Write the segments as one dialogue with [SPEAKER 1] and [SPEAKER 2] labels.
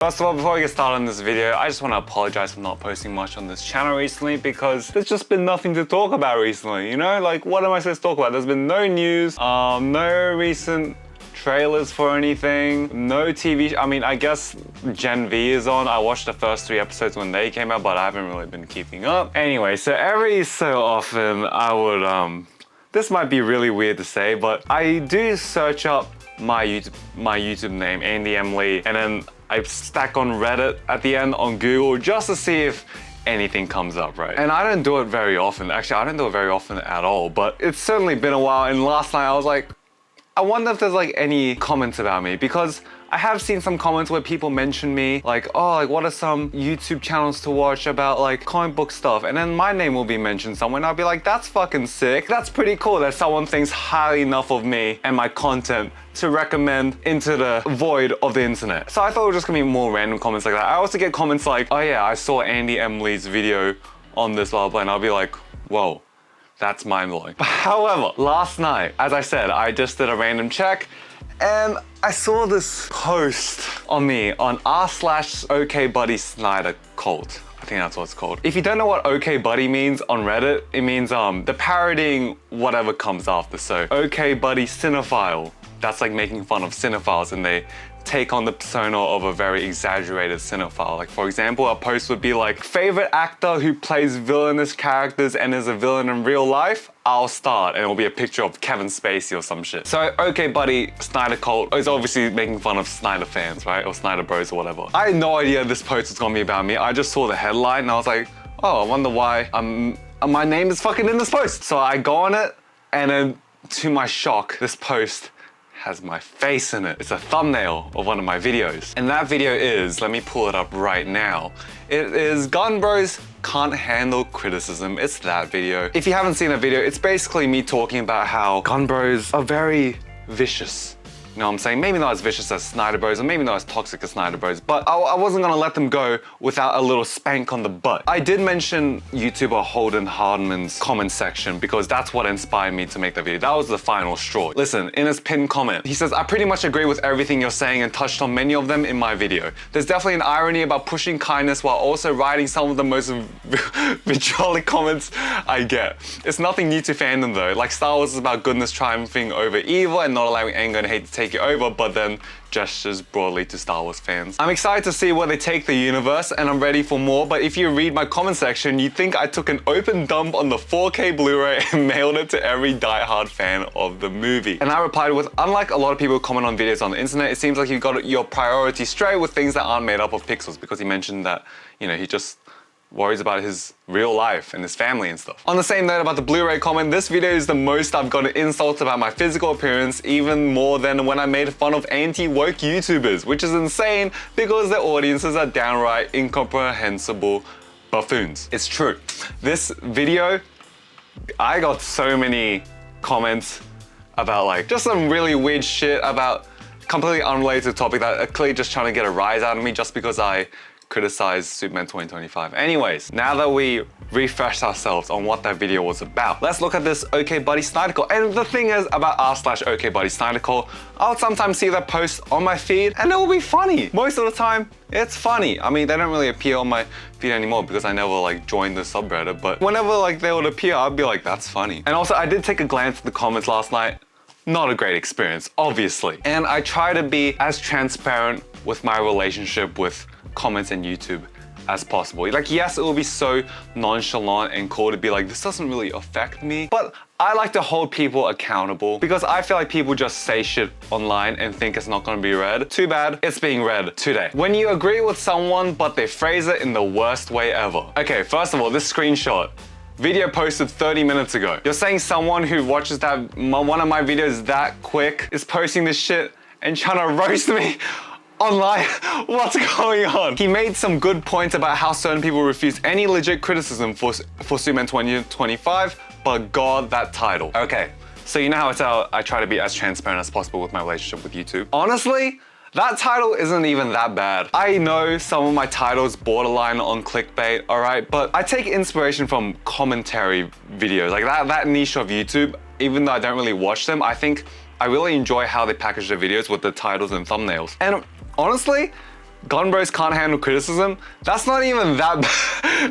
[SPEAKER 1] First of all, before we get started on this video, I just want to apologize for not posting much on this channel recently because there's just been nothing to talk about recently, you know? Like, what am I supposed to talk about? There's been no news, no recent trailers for anything, no TV. I mean, I guess Gen V is on. I watched the first 3 episodes when they came out, but I haven't really been keeping up. Anyway, so every so often I would, this might be really weird to say, but I do search up my YouTube name, Andy M. Lee, and then I stack on Reddit at the end on Google just to see if anything comes up, right? And I don't do it very often. Actually, I don't do it very often at all, but it's certainly been a while. And last night I was like, I wonder if there's like any comments about me, because I have seen some comments where people mention me like, oh, like what are some YouTube channels to watch about like comic book stuff? And then my name will be mentioned somewhere and I'll be like, that's fucking sick. That's pretty cool that someone thinks highly enough of me and my content to recommend into the void of the internet. So I thought it was just gonna be more random comments like that. I also get comments like, oh yeah, I saw Andy M. Lee's video on this blah blah, and I'll be like, whoa. That's mind-blowing. However, last night, as I said, I just did a random check and I saw this post on me on r/OKBuddySnyder cult. I think that's what it's called. If you don't know what OK Buddy means on Reddit, it means the parodying whatever comes after. So OK Buddy Cinephile. That's like making fun of cinephiles, and they take on the persona of a very exaggerated cinephile. Like for example, a post would be like, favorite actor who plays villainous characters and is a villain in real life, I'll start. And it will be a picture of Kevin Spacey or some shit. So OK Buddy Snyder cult is obviously making fun of Snyder fans, right? Or Snyder Bros or whatever. I had no idea this post was gonna be about me. I just saw the headline and I was like, oh, I wonder why my name is fucking in this post. So I go on it, and then to my shock, this post has my face in it. It's a thumbnail of one of my videos. And that video is, let me pull it up right now. It is Gunnbros Can't Handle Criticism. It's that video. If you haven't seen that video, it's basically me talking about how Gunnbros are very vicious. You know what I'm saying? Maybe not as vicious as Snyder Bros, or maybe not as toxic as Snyder Bros, but I wasn't gonna let them go without a little spank on the butt. I did mention YouTuber Holden Hardman's comment section because that's what inspired me to make the video. That was the final straw. Listen, in his pinned comment, he says, I pretty much agree with everything you're saying and touched on many of them in my video. There's definitely an irony about pushing kindness while also writing some of the most vitriolic comments I get. It's nothing new to fandom though. Like Star Wars is about goodness triumphing over evil and not allowing anger and hate to take it over, but then gestures broadly to Star Wars fans. I'm excited to see where they take the universe, and I'm ready for more, but if you read my comment section, you'd think I took an open dump on the 4K Blu-ray and mailed it to every diehard fan of the movie. And I replied with, unlike a lot of people who comment on videos on the internet, it seems like you got your priorities straight with things that aren't made up of pixels, because he mentioned that, you know, he just worries about his real life and his family and stuff. On the same note about the Blu-ray comment, this video is the most I've gotten insults about my physical appearance, even more than when I made fun of anti-woke YouTubers, which is insane because their audiences are downright incomprehensible buffoons. It's true. This video, I got so many comments about like just some really weird shit about completely unrelated topic that are clearly just trying to get a rise out of me just because I criticize Superman 2025. Anyways, now that we refreshed ourselves on what that video was about, let's look at this OK Buddy Snyder call. And the thing is about r/OK Buddy Snyder call, I'll sometimes see that post on my feed and it will be funny. Most of the time, it's funny. I mean, they don't really appear on my feed anymore because I never like joined the subreddit, but whenever like they would appear, I'd be like, that's funny. And also I did take a glance at the comments last night. Not a great experience, obviously. And I try to be as transparent with my relationship with comments and YouTube as possible. Like, yes, it will be so nonchalant and cool to be like, this doesn't really affect me, but I like to hold people accountable because I feel like people just say shit online and think it's not gonna be read. Too bad, it's being read today. When you agree with someone, but they phrase it in the worst way ever. Okay, first of all, this screenshot, video posted 30 minutes ago. You're saying someone who watches one of my videos that quick is posting this shit and trying to roast me online? What's going on? He made some good points about how certain people refuse any legit criticism for Superman 2025, but God, that title. Okay, so you know how I try to be as transparent as possible with my relationship with YouTube. Honestly, that title isn't even that bad. I know some of my titles borderline on clickbait, all right? But I take inspiration from commentary videos, like that niche of YouTube. Even though I don't really watch them, I think I really enjoy how they package their videos with the titles and thumbnails. And honestly, Gunnbros can't handle criticism. That's not even that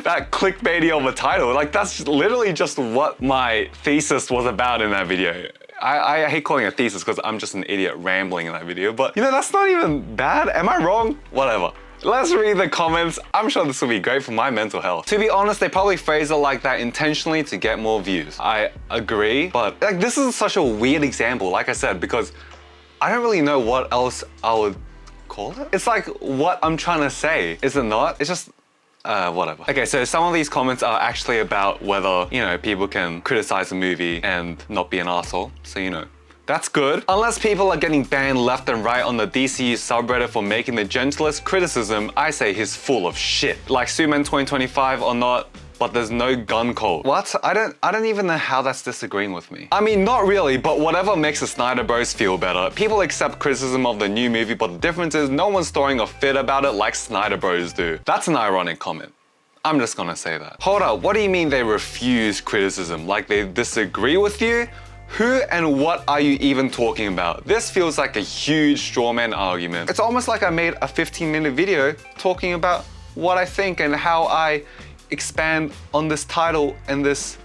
[SPEAKER 1] that clickbaity of a title. Like that's literally just what my thesis was about in that video. I hate calling it a thesis because I'm just an idiot rambling in that video, but you know, that's not even bad. Am I wrong? Whatever. Let's read the comments. I'm sure this will be great for my mental health. To be honest, they probably phrase it like that intentionally to get more views. I agree, but like this is such a weird example, like I said, because I don't really know what else I would call it. It's like what I'm trying to say, is it not? It's just whatever. Okay, so some of these comments are actually about whether, you know, people can criticize a movie and not be an asshole. So, you know, that's good. Unless people are getting banned left and right on the DCU subreddit for making the gentlest criticism, I say he's full of shit. Like Superman 2025 or not, but there's no gun code. What? I don't even know how that's disagreeing with me. I mean, not really, but whatever makes the Snyder Bros feel better. People accept criticism of the new movie, but the difference is no one's throwing a fit about it like Snyder Bros do. That's an ironic comment. I'm just gonna say that. Hold up, what do you mean they refuse criticism? Like they disagree with you? Who and what are you even talking about? This feels like a huge straw man argument. It's almost like I made a 15-minute video talking about what I think and how I expand on this title and this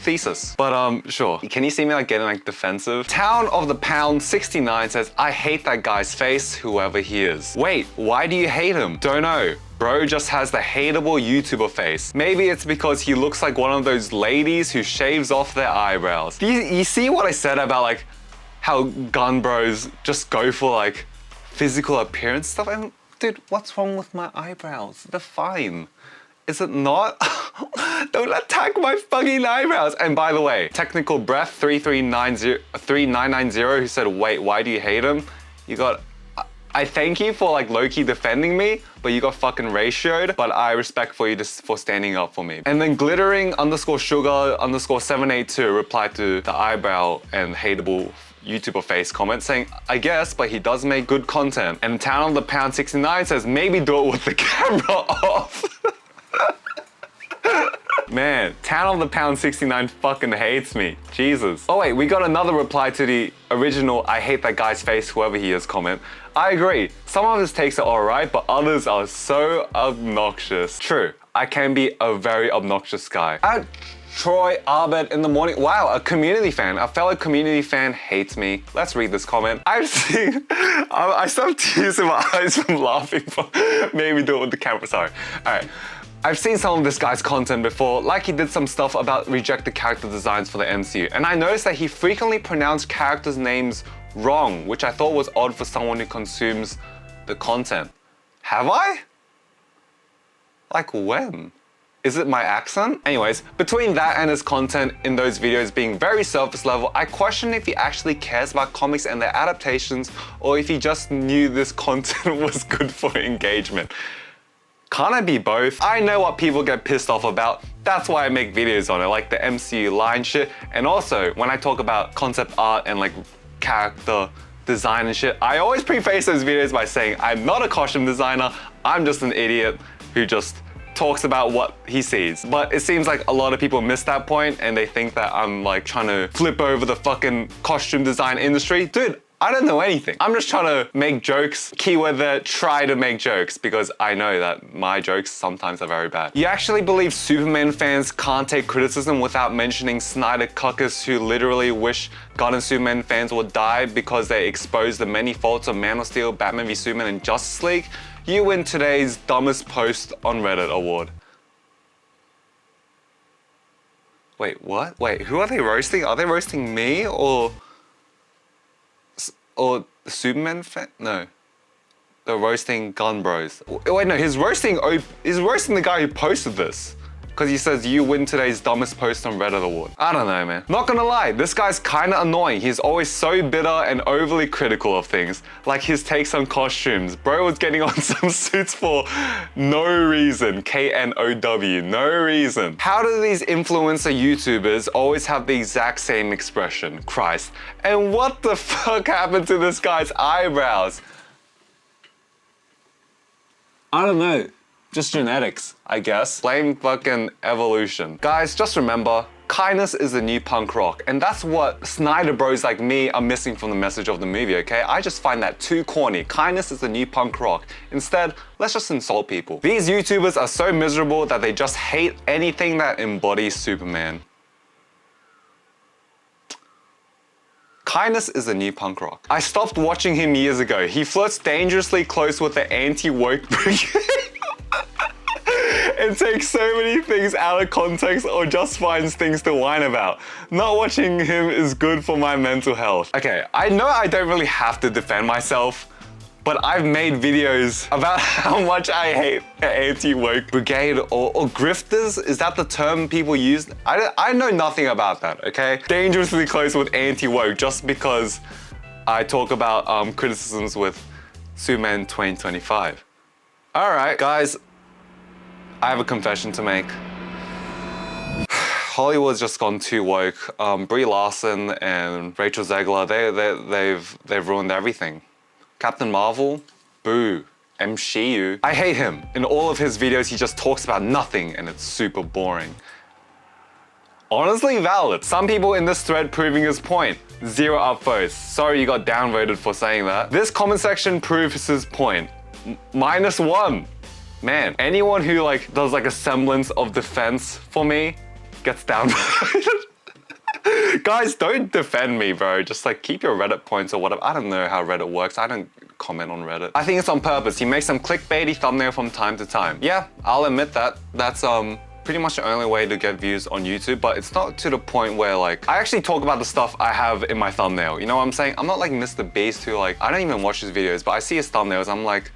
[SPEAKER 1] thesis. But sure. Can you see me like getting like defensive? Town of the Pound 69 says, I hate that guy's face, whoever he is. Wait, why do you hate him? Don't know. Bro just has the hateable YouTuber face. Maybe it's because he looks like one of those ladies who shaves off their eyebrows. You see what I said about like how Gunnbros just go for like physical appearance stuff? And dude, what's wrong with my eyebrows? They're fine. Is it not? Don't attack my fucking eyebrows. And by the way, Technical Breath 3990 who said, wait, why do you hate him? You got, I thank you for like low-key defending me, but you got fucking ratioed, but I respect for you just for standing up for me. And then glittering underscore sugar underscore 782 replied to the eyebrow and hateable YouTuber face comment saying, I guess, but he does make good content. And Town of the Pound 69 says, maybe do it with the camera off. Man, Town of the Pound 69 fucking hates me. Jesus. Oh wait, we got another reply to the original I hate that guy's face, whoever he is comment. I agree. Some of his takes are alright, but others are so obnoxious. True, I can be a very obnoxious guy. At Troy Arbet in the morning. Wow, a community fan. A fellow community fan hates me. Let's read this comment. I stopped tears in my eyes from laughing. Maybe do it with the camera, sorry. Alright. I've seen some of this guy's content before, like he did some stuff about rejected character designs for the MCU, and I noticed that he frequently pronounced characters' names wrong, which I thought was odd for someone who consumes the content. Have I? Like when? Is it my accent? Anyways, between that and his content in those videos being very surface level, I question if he actually cares about comics and their adaptations, or if he just knew this content was good for engagement. Can't I be both? I know what people get pissed off about. That's why I make videos on it, like the MCU line shit. And also, when I talk about concept art and like character design and shit, I always preface those videos by saying, I'm not a costume designer, I'm just an idiot who just talks about what he sees. But it seems like a lot of people miss that point and they think that I'm like trying to flip over the fucking costume design industry. Dude, I don't know anything. I'm just trying to make jokes. Keyword there, try to make jokes, because I know that my jokes sometimes are very bad. You actually believe Superman fans can't take criticism without mentioning Snyder cuckers who literally wish God and Superman fans would die because they expose the many faults of Man of Steel, Batman v Superman, and Justice League? You win today's dumbest post on Reddit award. Wait, what? Wait, who are they roasting? Are they roasting me or the Superman fan? No. They're roasting Gunnbros. Wait, no, he's roasting the guy who posted this. Because he says, you win today's dumbest post on Reddit award. I don't know, man. Not gonna lie, this guy's kinda annoying. He's always so bitter and overly critical of things. Like his takes on costumes. Bro was getting on some suits for no reason. K-N-O-W, no reason. How do these influencer YouTubers always have the exact same expression? Christ. And what the fuck happened to this guy's eyebrows? I don't know. Just genetics, I guess. Blame fucking evolution. Guys, just remember, kindness is the new punk rock, and that's what Snyder bros like me are missing from the message of the movie, okay? I just find that too corny. Kindness is the new punk rock. Instead, let's just insult people. These YouTubers are so miserable that they just hate anything that embodies Superman. Kindness is the new punk rock. I stopped watching him years ago. He flirts dangerously close with the anti-woke brigade. And takes so many things out of context or just finds things to whine about. Not watching him is good for my mental health. Okay, I know I don't really have to defend myself, but I've made videos about how much I hate the anti-woke brigade or grifters. Is that the term people use? I know nothing about that, okay? Dangerously close with anti-woke just because I talk about criticisms with Superman 2025. All right, guys. I have a confession to make. Hollywood's just gone too woke. Brie Larson and Rachel Zegler, they've ruined everything. Captain Marvel, boo. MCU. I hate him. In all of his videos, he just talks about nothing and it's super boring. Honestly valid. Some people in this thread proving his point. 0 upvotes. Sorry you got downvoted for saying that. This comment section proves his point. -1. Man, anyone who like does like a semblance of defense for me gets downvoted. Guys, don't defend me, bro. Just like keep your Reddit points or whatever. I don't know how Reddit works. I don't comment on Reddit. I think it's on purpose. He makes some clickbaity thumbnail from time to time. Yeah, I'll admit that. That's pretty much the only way to get views on YouTube, but it's not to the point where like, I actually talk about the stuff I have in my thumbnail. You know what I'm saying? I'm not like Mr. Beast who like, I don't even watch his videos, but I see his thumbnails, I'm like,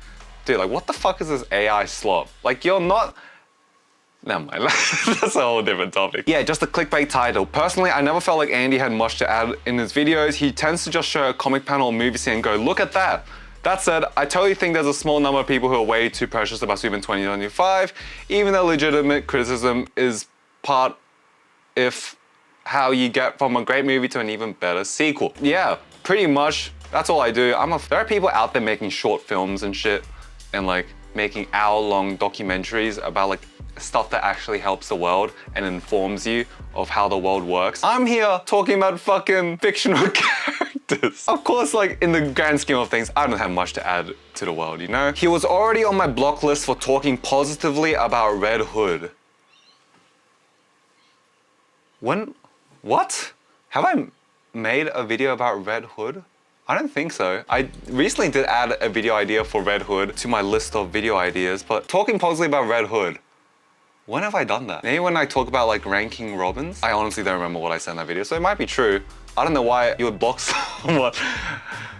[SPEAKER 1] dude, like what the fuck is this AI slop? Like you're not, never mind, that's a whole different topic. Yeah, just a clickbait title. Personally, I never felt like Andy had much to add in his videos. He tends to just show a comic panel or movie scene and go, look at that. That said, I totally think there's a small number of people who are way too precious about Superman 2025, even though legitimate criticism is part if how you get from a great movie to an even better sequel. Yeah, pretty much, that's all I do. There are people out there making short films and shit, and like making hour-long documentaries about like stuff that actually helps the world and informs you of how the world works. I'm here talking about fucking fictional characters. Of course, like in the grand scheme of things, I don't have much to add to the world, you know? He was already on my block list for talking positively about Red Hood. What? Have I made a video about Red Hood? I don't think so. I recently did add a video idea for Red Hood to my list of video ideas, but talking positively about Red Hood, when have I done that? Maybe when I talk about like ranking Robins? I honestly don't remember what I said in that video, so it might be true. I don't know why you would block someone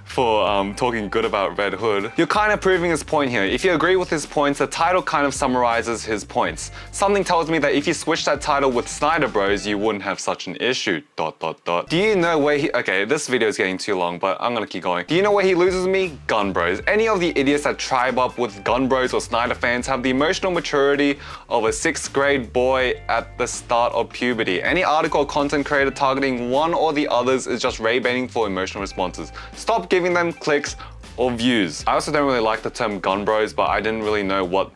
[SPEAKER 1] for talking good about Red Hood. You're kind of proving his point here. If you agree with his points, the title kind of summarizes his points. Something tells me that if you switch that title with Snyder Bros, you wouldn't have such an issue, ... Do you know where he, okay, this video is getting too long, but I'm gonna keep going. Do you know where he loses me? Gunnbros. Any of the idiots that tribe up with Gunnbros or Snyder fans have the emotional maturity of a 6th grade boy at the start of puberty. Any article or content creator targeting one or the others is just ray-baiting for emotional responses. Stop giving them clicks or views. I also don't really like the term gun bros, but I didn't really know what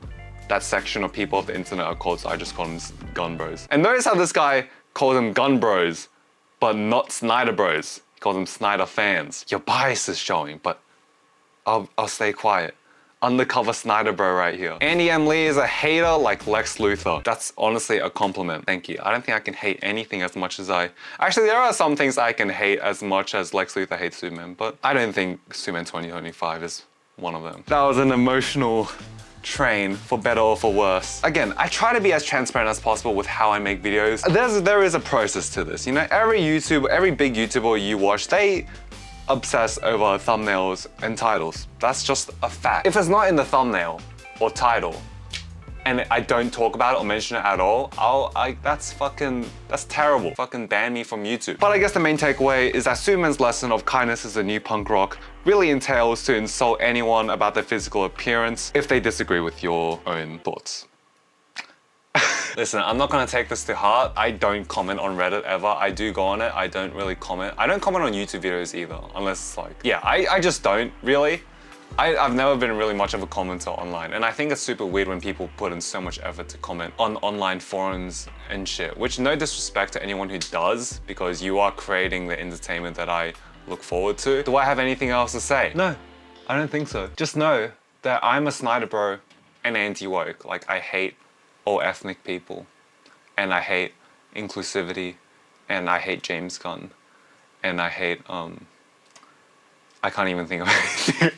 [SPEAKER 1] that section of people of the internet are called, so I just call them gun bros. And notice how this guy calls them gun bros, but not Snyder bros. He calls them Snyder fans. Your bias is showing, but I'll stay quiet. Undercover Snyder bro right here. Andy M. Lee is a hater like Lex Luthor. That's honestly a compliment, thank you. I don't think I can hate anything as much as actually there are some things I can hate as much as Lex Luthor hates Superman, but I don't think Superman 2025 is one of them. That was an emotional train, for better or for worse. Again, I try to be as transparent as possible with how I make videos. There is a process to this, you know? Every big YouTuber you watch, they obsess over thumbnails and titles. That's just a fact. If it's not in the thumbnail or title and I don't talk about it or mention it at all, that's terrible. Fucking ban me from YouTube. But I guess the main takeaway is that Superman's lesson of kindness is the new punk rock really entails to insult anyone about their physical appearance if they disagree with your own thoughts. Listen, I'm not gonna take this to heart. I don't comment on Reddit ever. I do go on it, I don't really comment. I don't comment on YouTube videos either, unless it's like, yeah, I just don't really. I've never been really much of a commenter online, and I think it's super weird when people put in so much effort to comment on online forums and shit, which no disrespect to anyone who does, because you are creating the entertainment that I look forward to. Do I have anything else to say? No, I don't think so. Just know that I'm a Snyder bro and anti-woke. Like, I hate all ethnic people, and I hate inclusivity, and I hate James Gunn, and I hate, I can't even think of anything.